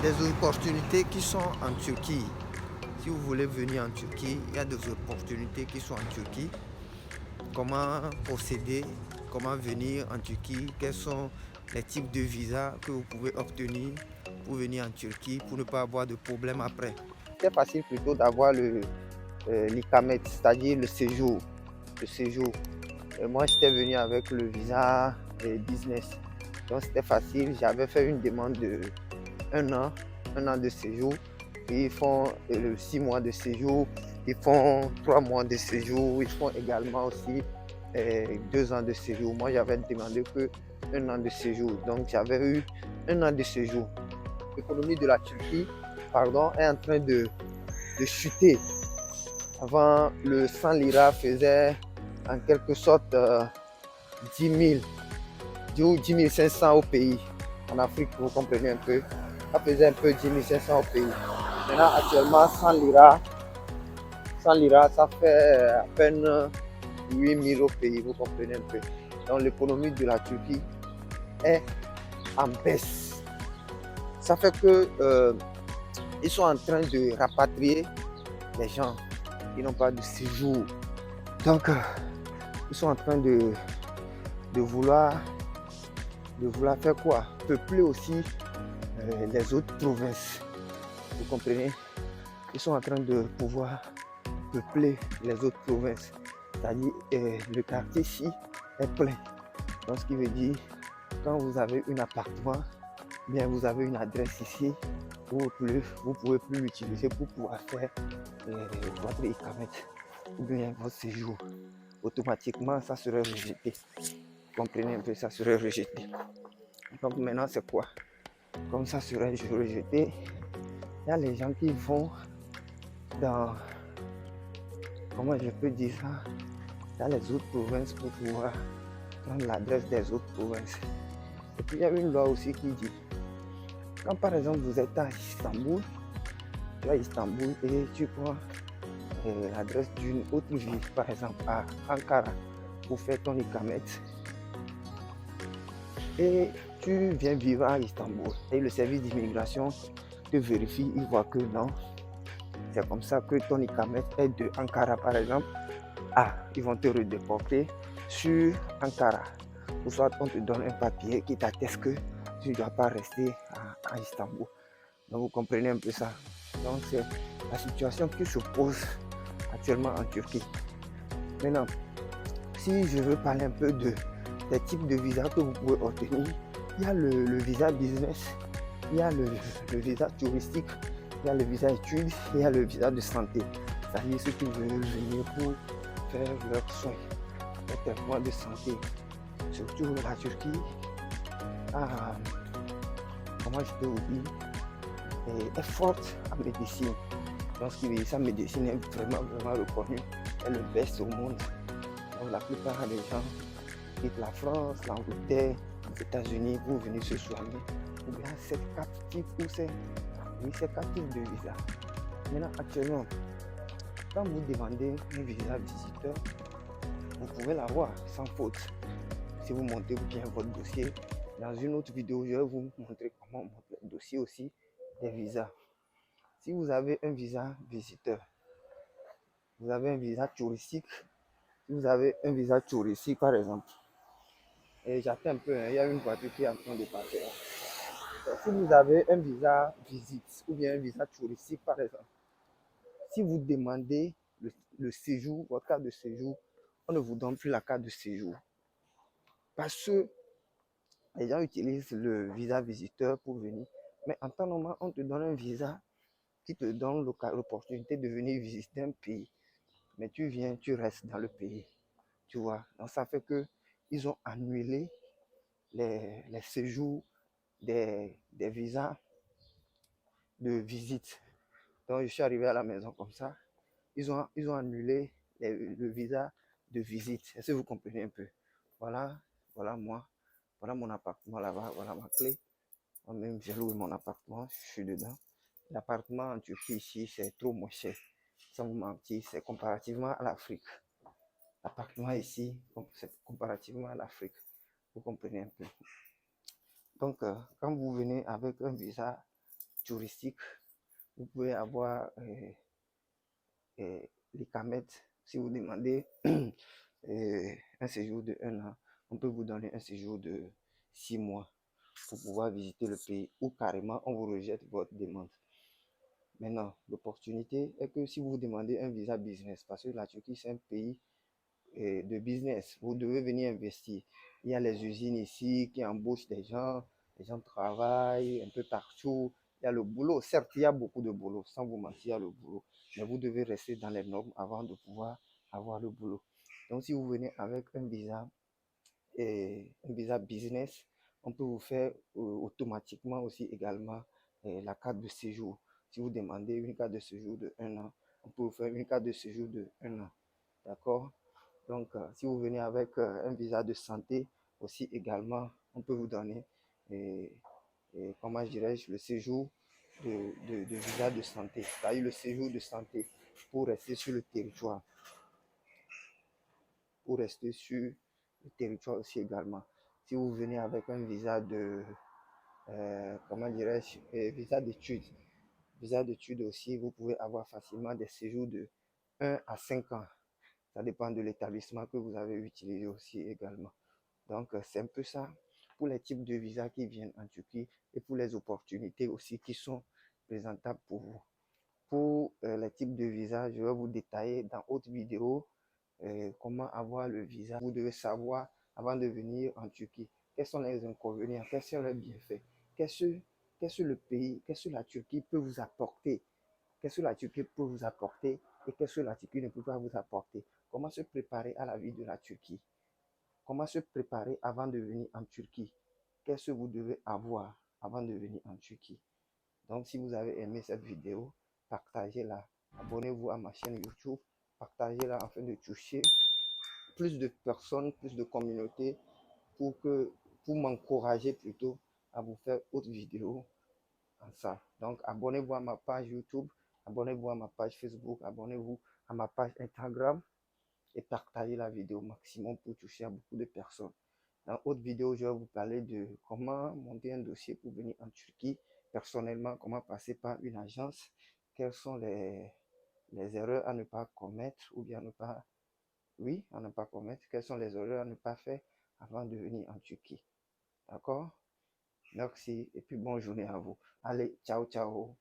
des opportunités qui sont en Turquie. Si vous voulez venir en Turquie, il y a des opportunités qui sont en Turquie. Comment procéder, comment venir en Turquie, quels sont les types de visas que vous pouvez obtenir pour venir en Turquie pour ne pas avoir de problème après. C'est facile plutôt d'avoir l'ICAMET, c'est-à-dire le séjour. Le séjour. Et moi, j'étais venu avec le visa business. Donc, c'était facile. J'avais fait une demande de un an, un an de séjour. Puis ils font 6 mois de séjour, ils font 3 mois de séjour, ils font également aussi 2 ans de séjour. Moi, j'avais demandé que un an de séjour. Donc, j'avais eu un an de séjour. L'économie de la Turquie, pardon, est en train de chuter. Avant, le 100 lira faisait en quelque sorte 10 000, 10 500 au pays. En Afrique, vous comprenez un peu. Ça faisait un peu 10 500 au pays. Maintenant, actuellement, 100 lira, ça fait à peine 8 000 au pays, vous comprenez un peu. Donc, l'économie de la Turquie est en baisse. Ça fait que ils sont en train de rapatrier les gens qui n'ont pas de séjour. Donc, ils sont en train de vouloir faire quoi? Peupler aussi les autres provinces. Vous comprenez? Ils sont en train de pouvoir peupler les autres provinces. C'est-à-dire le quartier ici est plein. Donc ce qui veut dire, quand vous avez un appartement, bien vous avez une adresse ici, vous pouvez plus l'utiliser pour pouvoir faire votre ICAMET ou bien votre séjour. Automatiquement, ça serait rejeté. Vous comprenez un peu, ça serait rejeté. Donc maintenant, c'est quoi? Comme ça serait rejeté, il y a les gens qui vont dans, comment je peux dire ça, dans les autres provinces pour pouvoir prendre l'adresse des autres provinces. Et puis il y a une loi aussi qui dit, quand par exemple vous êtes à Istanbul, tu es à Istanbul et tu prends l'adresse d'une autre ville, par exemple à Ankara, pour faire ton ICAMET, et tu viens vivre à Istanbul, et le service d'immigration te vérifie, il voit que non, c'est comme ça que ton ICAMET est de Ankara par exemple. Ils vont te redéporter sur Ankara. Ou soit on te donne un papier qui t'atteste que tu ne dois pas rester à Istanbul. Donc vous comprenez un peu ça. Donc c'est la situation qui se pose actuellement en Turquie. Maintenant, si je veux parler un peu des types de visas que vous pouvez obtenir, il y a le visa business, il y a le visa touristique, il y a le visa études, il y a le visa de santé. C'est-à-dire ceux qui veulent venir pour faire leurs soins, leurs traitements de santé. Surtout la Turquie, comment je peux vous dire, est forte en médecine. Donc ce qui veut dire sa médecine est vraiment reconnue, est le best au monde. Donc la plupart des gens quittent la France, l'Angleterre, les États-Unis pour venir se soigner. Il y a ces 4 types de visas. Maintenant, actuellement, quand vous demandez un visa visiteur, vous pouvez l'avoir sans faute. Si vous montez bien votre dossier, dans une autre vidéo, je vais vous montrer comment monter le dossier aussi des visas. Si vous avez un visa visiteur, vous avez un visa touristique, si vous avez un visa touristique par exemple, et j'attends un peu, il y a une voiture qui est en train de passer. Si vous avez un visa visite ou bien un visa touristique par exemple, si vous demandez le séjour, votre carte de séjour, on ne vous donne plus la carte de séjour. Parce que les gens utilisent le visa visiteur pour venir. Mais en temps normal, on te donne un visa qui te donne l'opportunité de venir visiter un pays. Mais tu viens, tu restes dans le pays. Tu vois. Donc ça fait que ils ont annulé les séjours des visas de visite. Donc je suis arrivé à la maison comme ça. Ils ont annulé le visa de visite. Est-ce que vous comprenez un peu? Voilà moi. Voilà mon appartement là-bas. Voilà ma clé. Moi-même, j'ai loué mon appartement. Je suis dedans. L'appartement en Turquie ici, c'est trop moins cher. Sans vous mentir, c'est comparativement à l'Afrique. L'appartement ici, c'est comparativement à l'Afrique. Vous comprenez un peu. Donc, quand vous venez avec un visa touristiques. Vous pouvez avoir les camettes. Si vous demandez un séjour de 1 an, on peut vous donner un séjour de 6 mois pour pouvoir visiter le pays, ou carrément on vous rejette votre demande. Maintenant, l'opportunité est que si vous demandez un visa business, parce que la Turquie c'est un pays de business, vous devez venir investir. Il y a les usines ici qui embauchent des gens travaillent un peu partout. Il y a le boulot, certes il y a beaucoup de boulot, sans vous mentir, il y a le boulot, mais vous devez rester dans les normes avant de pouvoir avoir le boulot. Donc si vous venez avec un visa business, on peut vous faire automatiquement aussi également la carte de séjour. Si vous demandez une carte de séjour de 1 an, on peut vous faire une carte de séjour de 1 an. D'accord? Donc, si vous venez avec un visa de santé aussi également, on peut vous donner, comment dirais-je, le séjour de visa de santé, c'est-à-dire le séjour de santé pour rester sur le territoire, aussi également. Si vous venez avec un visa comment dirais-je, visa d'études aussi, vous pouvez avoir facilement des séjours de 1 à 5 ans. Ça dépend de l'établissement que vous avez utilisé aussi également. Donc, c'est un peu ça pour les types de visas qui viennent en Turquie et pour les opportunités aussi qui sont présentables pour vous. Pour les types de visas, je vais vous détailler dans d'autres vidéos comment avoir le visa. Vous devez savoir avant de venir en Turquie quels sont les inconvénients, quels sont les bienfaits, qu'est-ce que le pays, qu'est-ce que la Turquie peut vous apporter, qu'est-ce que la Turquie peut vous apporter et qu'est-ce que la Turquie ne peut pas vous apporter. Comment se préparer à la vie de la Turquie. Comment se préparer avant de venir en Turquie. Qu'est-ce que vous devez avoir avant de venir en Turquie. Donc, si vous avez aimé cette vidéo, partagez-la. Abonnez-vous à ma chaîne YouTube. Partagez-la afin de toucher plus de personnes, plus de communautés pour m'encourager plutôt à vous faire autres vidéos en ça. Donc, abonnez-vous à ma page YouTube, abonnez-vous à ma page Facebook, abonnez-vous à ma page Instagram et partagez la vidéo au maximum pour toucher à beaucoup de personnes. Dans autre vidéo, je vais vous parler de comment monter un dossier pour venir en Turquie. Personnellement, comment passer par une agence, quelles sont les erreurs à ne pas commettre ou bien ne pas, oui, à ne pas commettre, quelles sont les erreurs à ne pas faire avant de venir en Turquie. D'accord? Merci et puis bonne journée à vous. Allez, ciao, ciao.